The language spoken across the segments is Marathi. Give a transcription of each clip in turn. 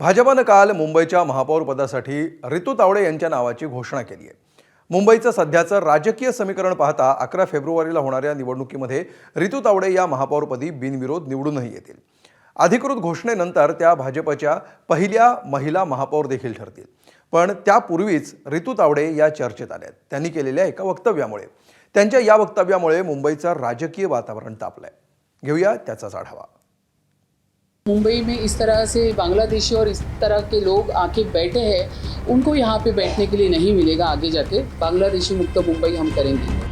भाजपनं काल मुंबईच्या महापौरपदासाठी रितू तावडे यांच्या नावाची घोषणा केली आहे। मुंबईचं सध्याचं राजकीय समीकरण पाहता 11 फेब्रुवारीला होणाऱ्या निवडणुकीमध्ये रितू तावडे या महापौरपदी बिनविरोध निवडूनही येतील। अधिकृत घोषणेनंतर त्या भाजपच्या पहिल्या महिला महापौर देखील ठरतील। पण त्यापूर्वीच रितू तावडे या चर्चेत आल्या। त्यांनी केलेल्या एका वक्तव्यामुळे त्यांच्या या वक्तव्यामुळे मुंबईचं राजकीय वातावरण तापलंय। घेऊया त्याचाच आढावा। मुंबई में इस तरह से बांग्लादेशी और इस तरह के लोग आके बैठे हैं, उनको यहाँ पे बैठने के लिए नहीं मिलेगा। आगे जाके बांग्लादेशी मुक्त मुंबई हम करेंगे।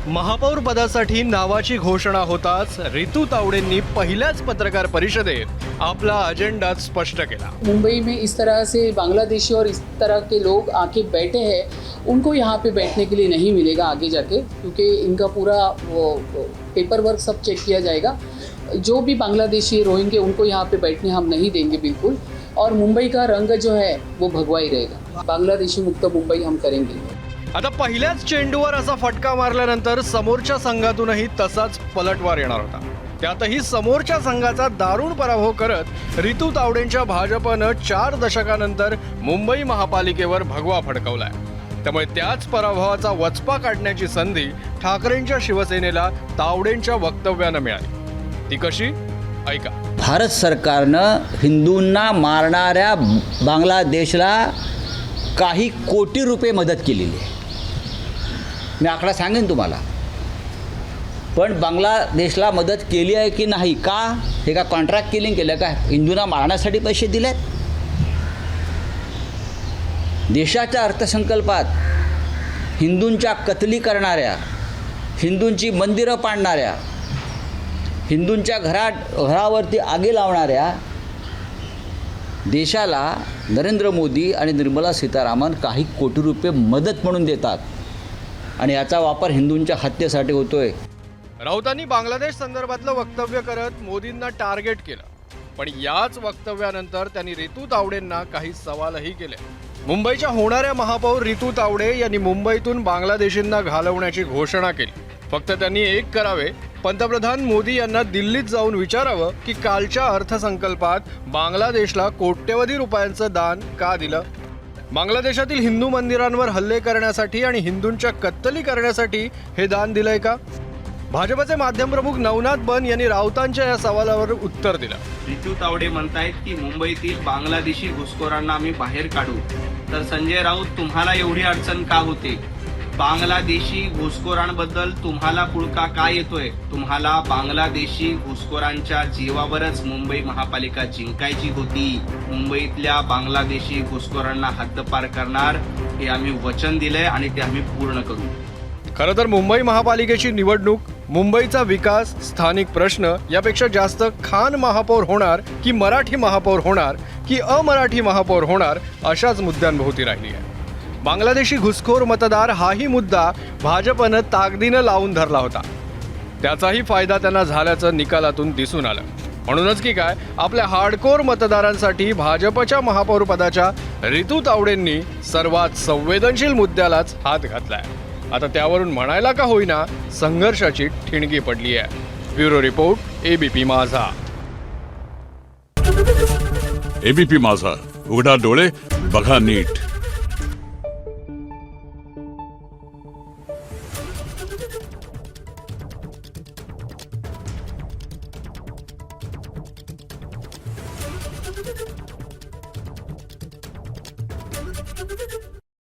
महापौर पदासाठी नावाची घोषणा होताच रितू तावडेंनी पहिल्याच पत्रकार परिषदेत आपला अजेंडा स्पष्ट केला। मुंबई में इस तरह से बांग्लादेशी और इस तरह के लोग आके बैठे हैं, उनको यहाँ पे बैठने के लिए नहीं मिलेगा आगे जाके, क्योंकि इनका पूरा वो पेपर वर्क सब चेक किया जाएगा। जो भी बांग्लादेशी रोहिंगे उनको यहाँ पे बैठने हम नहीं देंगे बिल्कुल। और मुंबई का रंग जो है वो भगवा ही रहेगा। बांग्लादेशी मुक्त मुंबई हम करेंगे। आता पहिल्याच चेंडूवर असा फटका मारल्यानंतर समोरच्या संघातूनही तसाच पलटवार येणार होता। त्यातही समोरच्या संघाचा दारुण पराभव करत रितू तावडेंच्या भाजपनं 4 दशकानंतर मुंबई महापालिकेवर भगवा फडकवलाय। त्यामुळे त्याच पराभवाचा वचपा काढण्याची संधी ठाकरेंच्या शिवसेनेला तावडेंच्या वक्तव्यानं मिळाली। ती कशी? ऐका। भारत सरकारनं हिंदूंना मारणाऱ्या बांगलादेशला काही कोटी रुपये मदत केलेली आहे। मी आकडा सांगेन तुम्हाला, पण बांगलादेशला मदत केली आहे की नाही, का हे का कॉन्ट्रॅक्ट किलिंग केलं का, हिंदूंना मारण्यासाठी पैसे दिलेत? देशाच्या अर्थसंकल्पात हिंदूंच्या कत्तली करणाऱ्या, हिंदूंची मंदिरं पाडणाऱ्या, हिंदूंच्या घरावरती आगी लावणाऱ्या देशाला नरेंद्र मोदी आणि निर्मला सीतारामन काही कोटी रुपये मदत म्हणून देतात आणि याचा वापर हिंदूंच्या हत्येसाठी होतोय। राऊतांनी बांगलादेश संदर्भातलं वक्तव्य करत मोदींना टार्गेट केलं, पण याच वक्तव्यानंतर त्यांनी रितू तावडेंना काही सवालही केले। मुंबईच्या होणाऱ्या महापौर रितू तावडे यांनी मुंबईतून बांगलादेशींना घालवण्याची घोषणा केली। फक्त त्यांनी एक करावे, पंतप्रधान मोदी यांना दिल्लीत जाऊन विचारावं की कालच्या अर्थसंकल्पात बांगलादेशला कोट्यवधी रुपयांचं दान का दिलं? बांगलादेशातील हिंदू मंदिरांवर हल्ले करण्यासाठी आणि हिंदूंच्या कत्तली करण्यासाठी हे दान दिलंय का? भाजपचे माध्यम प्रमुख नवनाथ बन यांनी राऊतांच्या या सवालावर उत्तर दिलं। रितू तावडे म्हणतायत की मुंबईतील बांगलादेशी घुसखोरांना आम्ही बाहेर काढू, तर संजय राऊत तुम्हाला एवढी अडचण का होते? बांगलादेशी घुसखोरांबद्दल तुम्हाला पुळका काय येतोय? तुम्हाला बांगलादेशी घुसखोरांच्या जीवावरच मुंबई महापालिका जिंकायची होती। मुंबईतल्या बांगलादेशी घुसखोरांना हद्दपार करणार हे आम्ही वचन दिलंय आणि ते आम्ही पूर्ण करू। खरं तर मुंबई महापालिकेची निवडणूक, मुंबईचा विकास, स्थानिक प्रश्न यापेक्षा जास्त खान महापौर होणार की मराठी महापौर होणार की अमराठी महापौर होणार अशाच मुद्द्यांभोवती राहिली आहे। बांगलादेशी घुसखोर मतदार हाही मुद्दा भाजपनं ताकदीनं लावून धरला होता। त्याचाही फायदा त्यांना झाल्याचं निकालातून दिसून आलं। म्हणूनच की काय, आपल्या हार्डकोर मतदारांसाठी भाजपच्या महापौर पदाच्या रितू तावडेंनी सर्वात संवेदनशील मुद्द्यालाच हात घातलाय। आता त्यावरून म्हणायला का होईना संघर्षाची ठिणगी पडली आहे। ब्युरो रिपोर्ट, एबीपी माझा। एबीपी माझा, उघडा डोळे बघा नीट। Thank you.